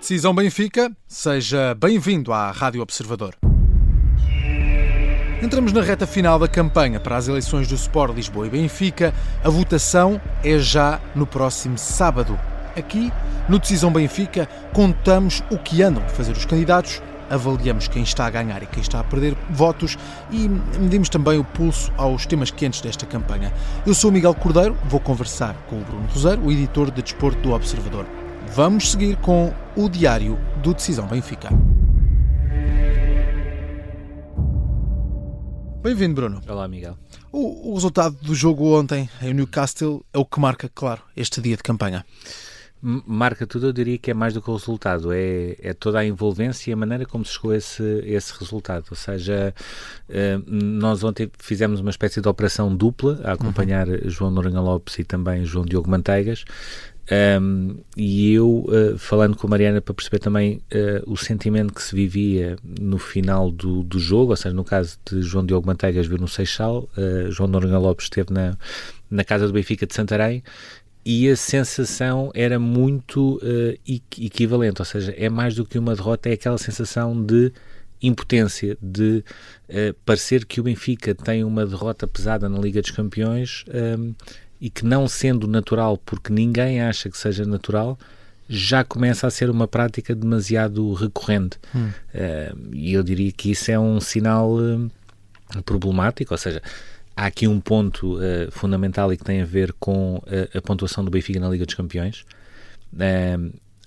Decisão Benfica, seja bem-vindo à Rádio Observador. Entramos na reta final da campanha para as eleições do Sport Lisboa e Benfica. A votação é já no próximo sábado. Aqui, no Decisão Benfica, contamos o que andam a fazer os candidatos, avaliamos quem está a ganhar e quem está a perder votos e medimos também o pulso aos temas quentes desta campanha. Eu sou o Miguel Cordeiro, vou conversar com o Bruno Roseiro, o editor de desporto do Observador. Vamos seguir com o diário do Decisão Benfica. Bem-vindo, Bruno. Olá, Miguel. O resultado do jogo ontem em Newcastle é o que marca, claro, este dia de campanha. Marca tudo, eu diria que é mais do que o resultado, é toda a envolvência e a maneira como se chegou a esse resultado. Ou seja, nós ontem fizemos uma espécie de operação dupla a acompanhar João Noronha Lopes e também João Diogo Manteigas. E eu, falando com a Mariana para perceber também o sentimento que se vivia no final do jogo, ou seja, no caso de João Diogo Manteigas viu no Seixal, João Noronha Lopes esteve na casa do Benfica de Santarém, e a sensação era muito equivalente, ou seja, é mais do que uma derrota, é aquela sensação de impotência, de parecer que o Benfica tem uma derrota pesada na Liga dos Campeões, e que, não sendo natural, porque ninguém acha que seja natural, já começa a ser uma prática demasiado recorrente. E eu diria que isso é um sinal problemático, ou seja, há aqui um ponto fundamental e que tem a ver com a pontuação do Benfica na Liga dos Campeões.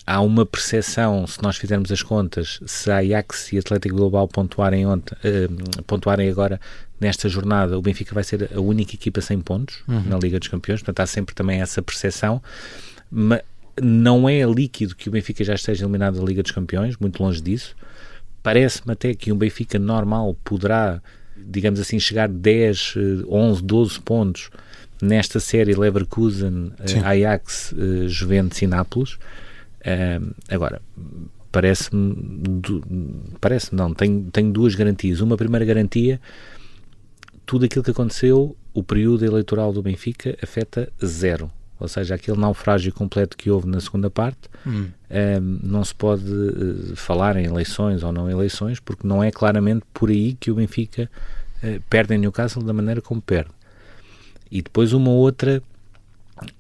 Há uma percepção, se nós fizermos as contas, se a Ajax e Atlético Global pontuarem agora nesta jornada, o Benfica vai ser a única equipa sem pontos na Liga dos Campeões, portanto há sempre também essa percepção, mas não é líquido que o Benfica já esteja eliminado da Liga dos Campeões, muito longe disso. Parece-me até que um Benfica normal poderá, digamos assim, chegar 10, 11, 12 pontos nesta série Leverkusen, Ajax, Juventus e Nápoles. Agora, tenho duas garantias. Uma primeira garantia: tudo aquilo que aconteceu, o período eleitoral do Benfica afeta zero, ou seja, aquele naufrágio completo que houve na segunda parte. Não se pode falar em eleições ou não eleições, porque não é claramente por aí que o Benfica perde em Newcastle da maneira como perde. E depois uma outra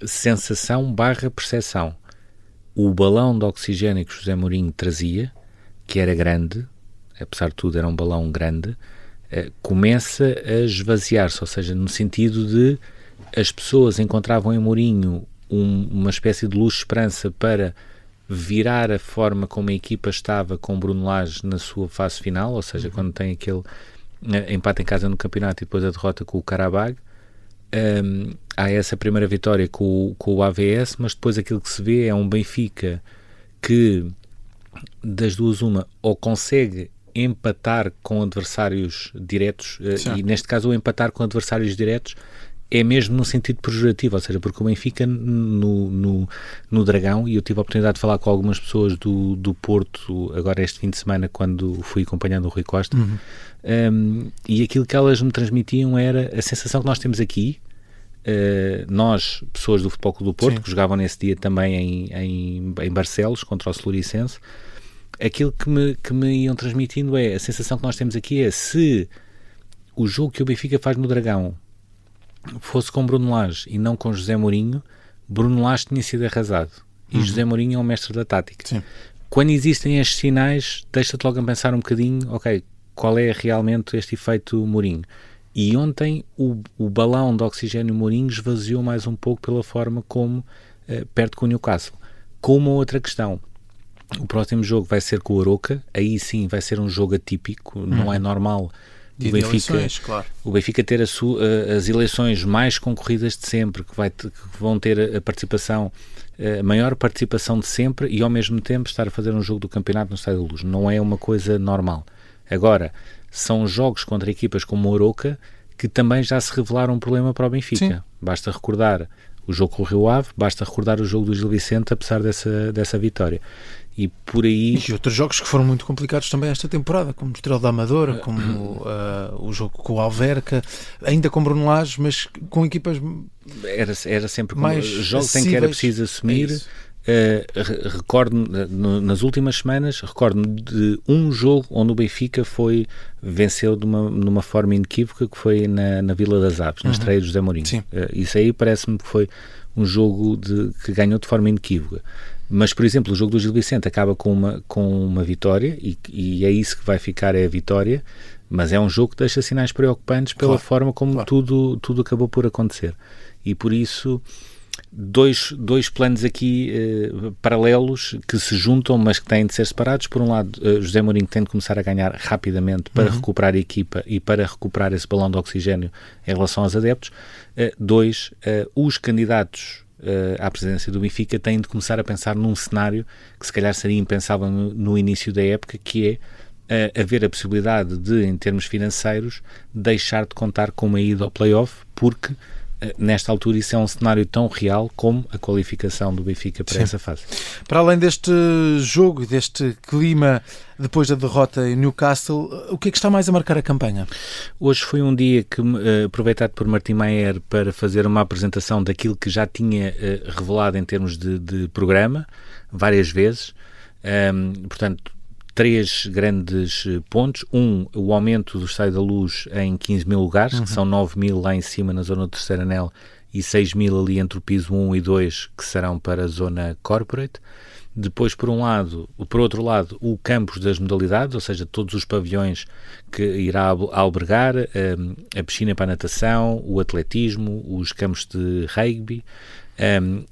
sensação / percepção: o balão de oxigênio que José Mourinho trazia, que era grande, apesar de tudo era um balão grande, começa a esvaziar-se, ou seja, no sentido de as pessoas encontravam em Mourinho uma espécie de luz de esperança para virar a forma como a equipa estava com Bruno Lage na sua fase final, ou seja, quando tem aquele empate em casa no campeonato e depois a derrota com o Qarabag. Há essa primeira vitória com o AVS, mas depois aquilo que se vê é um Benfica que, das duas uma, ou consegue empatar com adversários diretos, e neste caso o empatar com adversários diretos é mesmo no sentido pejorativo, ou seja, porque o Benfica no Dragão, e eu tive a oportunidade de falar com algumas pessoas do Porto agora este fim de semana quando fui acompanhando o Rui Costa, e aquilo que elas me transmitiam era a sensação que nós temos aqui, nós, pessoas do Futebol Clube do Porto, que jogavam nesse dia também em Barcelos contra o Celuricense, aquilo que me iam transmitindo é a sensação que nós temos aqui é: se o jogo que o Benfica faz no Dragão fosse com Bruno Lage e não com José Mourinho, Bruno Lage tinha sido arrasado, e José Mourinho é um mestre da tática. Quando existem estes sinais, deixa-te logo a pensar um bocadinho, ok, qual é realmente este efeito Mourinho? E ontem o balão de oxigênio Mourinho esvaziou mais um pouco pela forma como perde com o Newcastle. Com uma outra questão: o próximo jogo vai ser com o Arouca, aí sim vai ser um jogo atípico, não é normal o Benfica ter as eleições mais concorridas de sempre, que vão ter a maior participação de sempre, e ao mesmo tempo estar a fazer um jogo do campeonato no Estádio da Luz. Não é uma coisa normal. Agora, são jogos contra equipas como o Arouca que também já se revelaram um problema para o Benfica. Basta recordar o jogo com o Rio Ave, basta recordar o jogo do Gil Vicente, apesar dessa vitória. E por aí... E outros jogos que foram muito complicados também esta temporada, como o Estrela da Amadora, como o jogo com o Alverca, ainda com Bruno Lage, mas com equipas era sempre mais jogos em que era preciso assumir. recordo nas últimas semanas, recordo-me de um jogo onde o Benfica venceu numa forma inequívoca, que foi na Vila das Aves, na estreia de José Mourinho. Isso aí parece-me que foi um jogo que ganhou de forma inequívoca. Mas, por exemplo, o jogo do Gil Vicente acaba com uma vitória, e é isso que vai ficar, é a vitória, mas é um jogo que deixa sinais preocupantes pela forma como tudo acabou por acontecer. E por isso, dois planos aqui paralelos que se juntam, mas que têm de ser separados. Por um lado, José Mourinho tem de começar a ganhar rapidamente para recuperar a equipa e para recuperar esse balão de oxigénio em relação aos adeptos. Dois, os candidatos à presidência do Benfica têm de começar a pensar num cenário que se calhar seria impensável no início da época, que é haver a possibilidade de, em termos financeiros, deixar de contar com uma ida ao play-off, porque nesta altura isso é um cenário tão real como a qualificação do Benfica para essa fase. Para além deste jogo e deste clima depois da derrota em Newcastle, o que é que está mais a marcar a campanha? Hoje foi um dia aproveitado por Martim Maier para fazer uma apresentação daquilo que já tinha revelado em termos de programa, várias vezes. Portanto, 3 grandes pontos. O aumento do Estádio da Luz em 15 mil lugares, que são 9 mil lá em cima na zona do terceiro anel e 6 mil ali entre o piso 1 e 2, que serão para a zona corporate. Depois, por outro lado, o campus das modalidades, ou seja, todos os pavilhões que irá albergar, a piscina para a natação, o atletismo, os campos de rugby,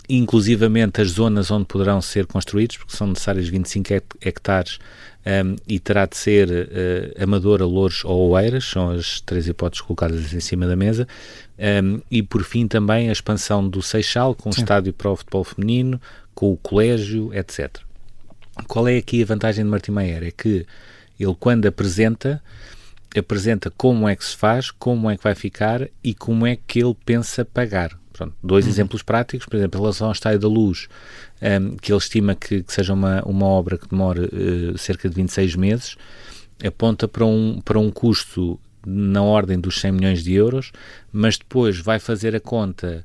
inclusivamente as zonas onde poderão ser construídos, porque são necessários 25 hectares e terá de ser Amadora, Louros ou Oeiras, são as 3 hipóteses colocadas em cima da mesa. E por fim também a expansão do Seixal, com o estádio para o futebol feminino, com o colégio, etc. Qual é aqui a vantagem de Martim Maier? É que ele, quando apresenta como é que se faz, como é que vai ficar e como é que ele pensa pagar. Pronto, 2 exemplos práticos. Por exemplo, em relação ao Estádio da Luz, que ele estima que seja uma obra que demore cerca de 26 meses, aponta para um custo na ordem dos 100 milhões de euros, mas depois vai fazer a conta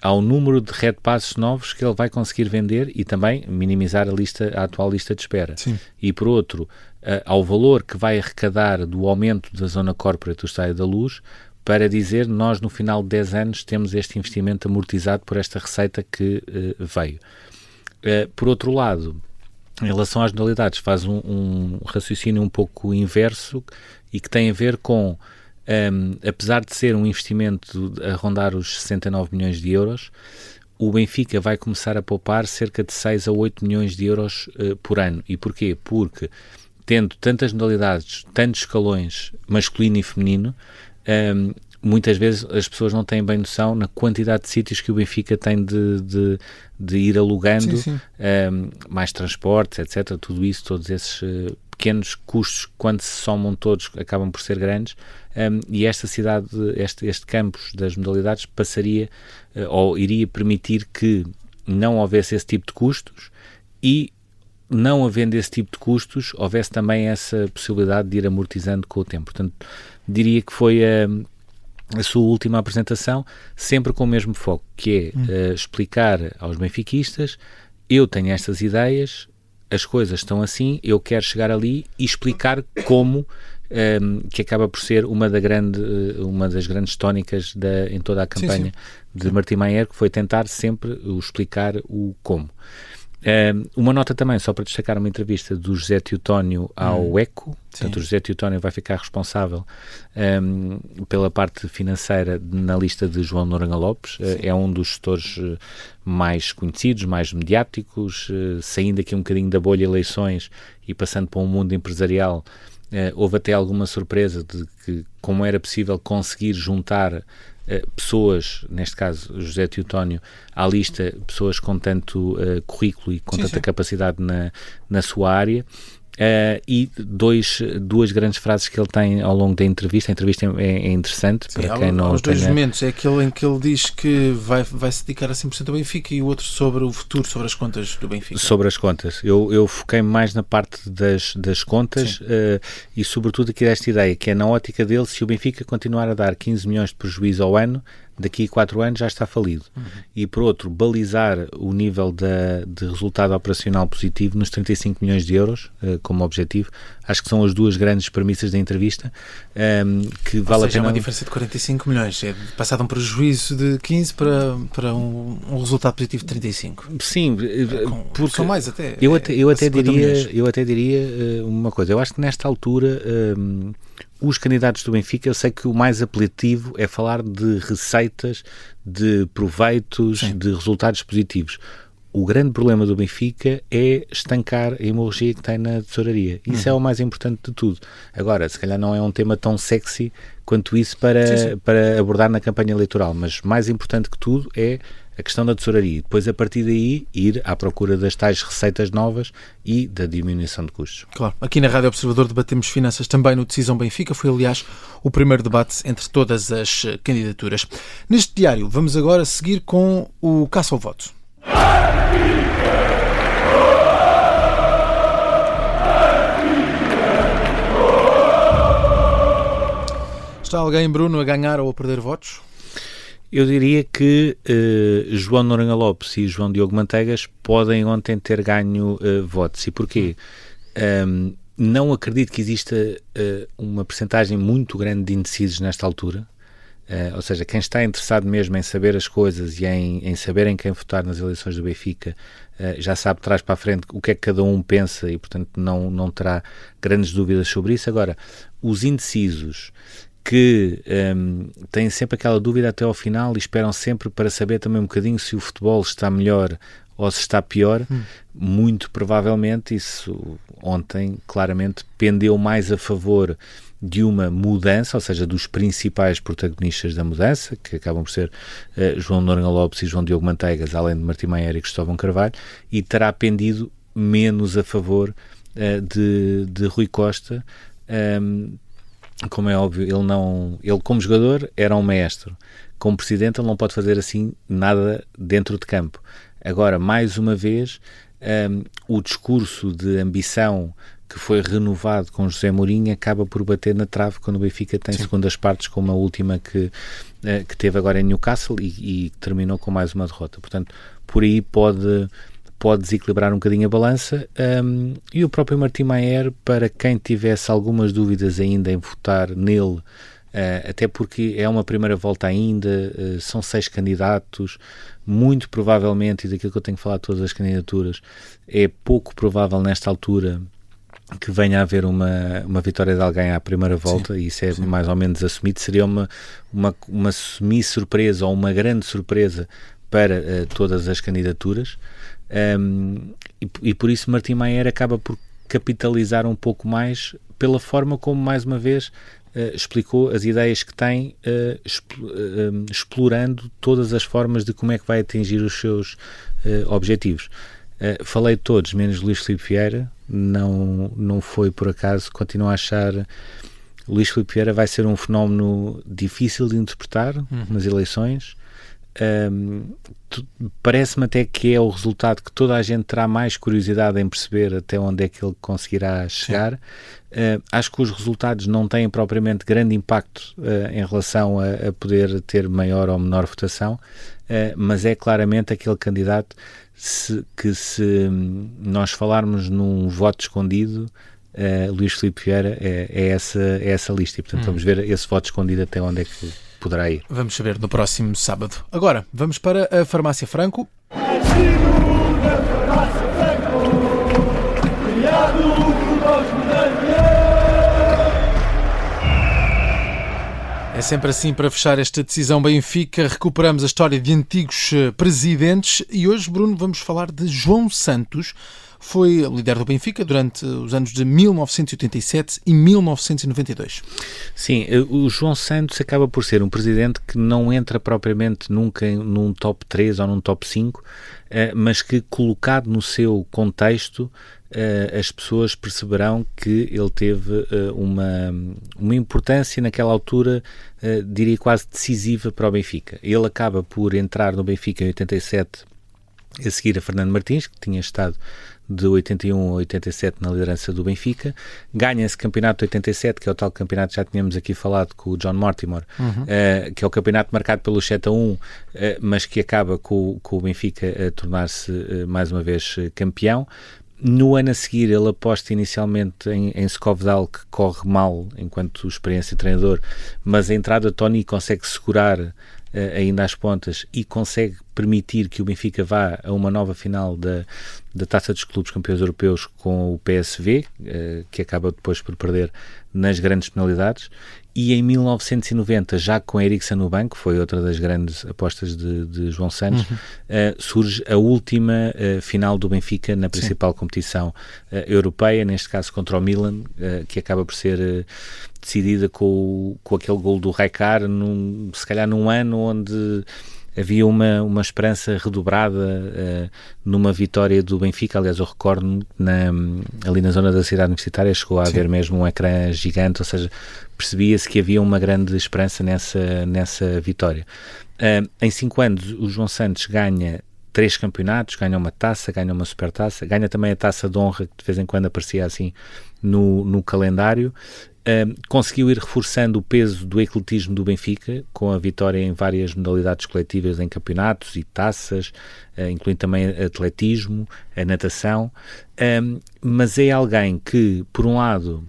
ao número de Red Passes novos que ele vai conseguir vender e também minimizar a atual lista de espera. Sim. E por outro, ao valor que vai arrecadar do aumento da zona corporate do Estádio da Luz, para dizer, nós no final de 10 anos temos este investimento amortizado por esta receita que veio. Por outro lado, em relação às modalidades, faz um raciocínio um pouco inverso e que tem a ver com, apesar de ser um investimento a rondar os 69 milhões de euros, o Benfica vai começar a poupar cerca de 6 a 8 milhões de euros por ano. E porquê? Porque, tendo tantas modalidades, tantos escalões masculino e feminino, muitas vezes as pessoas não têm bem noção na quantidade de sítios que o Benfica tem de ir alugando, mais transportes, etc. Tudo isso, todos esses pequenos custos, quando se somam todos, acabam por ser grandes, e esta cidade, este campus das modalidades passaria, ou iria permitir que não houvesse esse tipo de custos e, não havendo esse tipo de custos, houvesse também essa possibilidade de ir amortizando com o tempo. Portanto, diria que foi a sua última apresentação, sempre com o mesmo foco, que é explicar aos benfiquistas: eu tenho estas ideias, as coisas estão assim, eu quero chegar ali e explicar como, que acaba por ser uma das grandes tónicas em toda a campanha de Martim Maier, que foi tentar sempre explicar o como. Uma nota também, só para destacar uma entrevista do José Teotónio ao ECO. Portanto, o José Teotónio vai ficar responsável pela parte financeira na lista de João Noronha Lopes. É um dos gestores mais conhecidos, mais mediáticos, saindo aqui um bocadinho da bolha eleições e passando para um mundo empresarial. Houve até alguma surpresa de que, como era possível conseguir juntar pessoas, neste caso José Teotónio, à lista, pessoas com tanto currículo e com tanta capacidade na sua área. E duas grandes frases que ele tem ao longo da entrevista. A entrevista é interessante. Para quem não os dois momentos, é aquele em que ele diz que vai se dedicar a 100% ao Benfica, e o outro sobre o futuro, sobre as contas do Benfica. Sobre as contas. Eu foquei mais na parte das contas, e sobretudo aqui desta ideia, que é na ótica dele: se o Benfica continuar a dar 15 milhões de prejuízo ao ano, daqui a 4 anos já está falido. E por outro, balizar o nível de resultado operacional positivo nos 35 milhões de euros como objetivo. Acho que são as duas grandes premissas da entrevista, que vale a pena... é uma diferença de 45 milhões, é passar de um prejuízo de 15 para um resultado positivo de 35. Sim, porque são mais até. Eu até diria uma coisa. Eu acho que nesta altura os candidatos do Benfica, eu sei que o mais apelativo é falar de receitas, de proveitos, sim, de resultados positivos. O grande problema do Benfica é estancar a hemorragia que tem na tesouraria. Isso é o mais importante de tudo. Agora, se calhar não é um tema tão sexy quanto isso para abordar na campanha eleitoral, mas mais importante que tudo é a questão da tesouraria. Depois, a partir daí, ir à procura das tais receitas novas e da diminuição de custos. Claro. Aqui na Rádio Observador debatemos finanças também no Decisão Benfica. Foi, aliás, o primeiro debate entre todas as candidaturas. Neste diário, vamos agora seguir com o caça ao voto. Está alguém, Bruno, a ganhar ou a perder votos? Eu diria que João Noronha Lopes e João Diogo Manteigas podem ontem ter ganho votos. E porquê? Não acredito que exista uma percentagem muito grande de indecisos nesta altura. Ou seja, quem está interessado mesmo em saber as coisas e em saber em quem votar nas eleições do Benfica já sabe de trás para a frente o que é que cada um pensa e, portanto, não terá grandes dúvidas sobre isso. Agora, os indecisos que têm sempre aquela dúvida até ao final e esperam sempre para saber também um bocadinho se o futebol está melhor ou se está pior, muito provavelmente isso ontem claramente pendeu mais a favor de uma mudança, ou seja, dos principais protagonistas da mudança, que acabam por ser João Noronha Lopes e João Diogo Manteigas, além de Martim Maier e Cristóvão Carvalho, e terá pendido menos a favor de Rui Costa. Como é óbvio, ele como jogador era um maestro. Como presidente ele não pode fazer assim nada dentro de campo. Agora, mais uma vez, o discurso de ambição que foi renovado com José Mourinho acaba por bater na trave quando o Benfica tem segundas partes, como a última que teve agora em Newcastle e terminou com mais uma derrota. Portanto, por aí pode desequilibrar um bocadinho a balança, e o próprio Martim Maier, para quem tivesse algumas dúvidas ainda em votar nele, até porque é uma primeira volta ainda, são 6 candidatos, muito provavelmente, e daquilo que eu tenho que falar de todas as candidaturas, é pouco provável nesta altura que venha a haver uma vitória de alguém à primeira volta, e isso é mais ou menos assumido. Seria uma semi-surpresa ou uma grande surpresa para todas as candidaturas, e por isso Martim Maier acaba por capitalizar um pouco mais pela forma como, mais uma vez, explicou as ideias que tem, explorando todas as formas de como é que vai atingir os seus objetivos. Falei de todos, menos Luís Filipe Vieira. Não foi por acaso. Continuo a achar Luís Filipe Vieira vai ser um fenómeno difícil de interpretar nas eleições. Parece-me até que é o resultado que toda a gente terá mais curiosidade em perceber até onde é que ele conseguirá chegar. Acho que os resultados não têm propriamente grande impacto em relação a poder ter maior ou menor votação, mas é claramente aquele candidato que se nós falarmos num voto escondido, Luís Filipe Vieira é essa lista, e portanto vamos ver esse voto escondido até onde é que poderá ir. Vamos saber no próximo sábado. Agora, vamos para a Farmácia Franco. É sempre assim para fechar esta decisão Benfica. Recuperamos a história de antigos presidentes e hoje, Bruno, vamos falar de João Santos. Foi líder do Benfica durante os anos de 1987 e 1992. Sim, o João Santos acaba por ser um presidente que não entra propriamente nunca num top 3 ou num top 5, mas que, colocado no seu contexto, as pessoas perceberão que ele teve uma importância naquela altura, diria quase decisiva para o Benfica. Ele acaba por entrar no Benfica em 87 A seguir a Fernando Martins, que tinha estado de 81 a 87 na liderança do Benfica, ganha esse campeonato de 87, que é o tal campeonato que já tínhamos aqui falado com o John Mortimer, que é o campeonato marcado pelo 7-1, mas que acaba com o Benfica a tornar-se mais uma vez campeão. No ano a seguir ele aposta inicialmente em Skovdal, que corre mal enquanto experiência de treinador, mas a entrada de Tony consegue segurar ainda às pontas e consegue permitir que o Benfica vá a uma nova final da Taça dos Clubes Campeões Europeus com o PSV, que acaba depois por perder nas grandes penalidades. E em 1990, já com Eriksen no banco, foi outra das grandes apostas de João Santos, surge a última final do Benfica na principal competição europeia, neste caso contra o Milan, que acaba por ser decidida com aquele gol do Rijkaard, se calhar num ano onde havia uma esperança redobrada numa vitória do Benfica. Aliás, eu recordo ali na zona da cidade universitária chegou a haver mesmo um ecrã gigante, ou seja, percebia-se que havia uma grande esperança nessa vitória. Em 5 anos o João Santos ganha 3 campeonatos, ganha uma taça, ganha uma supertaça, ganha também a taça de honra, que de vez em quando aparecia assim no calendário. Conseguiu ir reforçando o peso do ecletismo do Benfica, com a vitória em várias modalidades coletivas em campeonatos e taças, incluindo também atletismo, a natação, mas é alguém que, por um lado,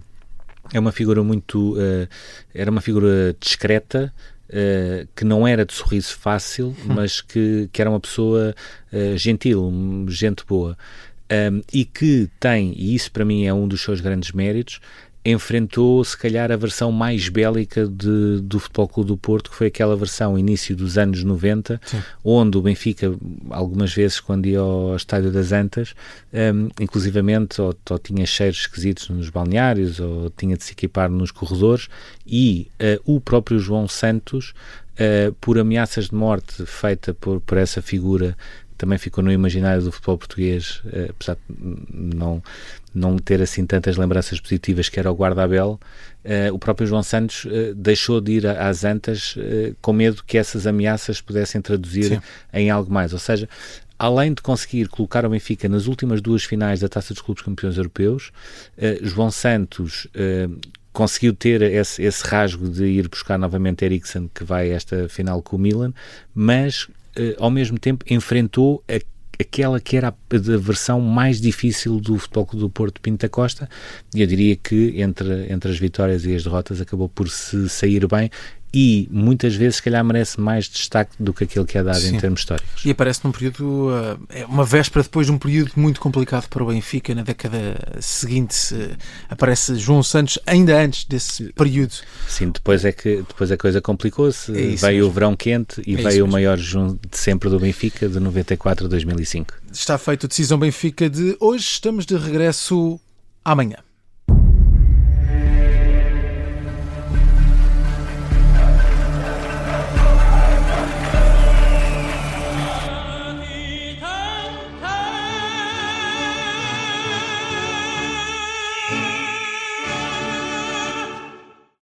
é uma figura era uma figura discreta, que não era de sorriso fácil, mas que era uma pessoa gentil, gente boa, e que tem, e isso para mim é um dos seus grandes méritos, enfrentou se calhar a versão mais bélica do Futebol Clube do Porto, que foi aquela versão início dos anos 90, onde o Benfica algumas vezes quando ia ao Estádio das Antas, inclusivamente ou tinha cheiros esquisitos nos balneários ou tinha de se equipar nos corredores, e o próprio João Santos, por ameaças de morte feita por essa figura, também ficou no imaginário do futebol português, apesar de não ter assim tantas lembranças positivas, que era o Guardabel. O próprio João Santos deixou de ir às Antas com medo que essas ameaças pudessem traduzir em algo mais. Ou seja, além de conseguir colocar o Benfica nas últimas 2 finais da Taça dos Clubes Campeões Europeus, João Santos conseguiu ter esse rasgo de ir buscar novamente Eriksen, que vai a esta final com o Milan, mas ao mesmo tempo enfrentou aquela que era a versão mais difícil do Futebol Clube do Porto, Pinto da Costa, e eu diria que entre as vitórias e as derrotas acabou por se sair bem, e muitas vezes se calhar merece mais destaque do que aquele que é dado em termos históricos. E aparece num período, uma véspera depois de um período muito complicado para o Benfica. Na década seguinte aparece João Santos, ainda antes desse período. Sim, depois a coisa complicou-se, veio o verão quente e veio o maior jejum de sempre do Benfica, de 94 a 2005. Está feita a Decisão Benfica de hoje, estamos de regresso amanhã.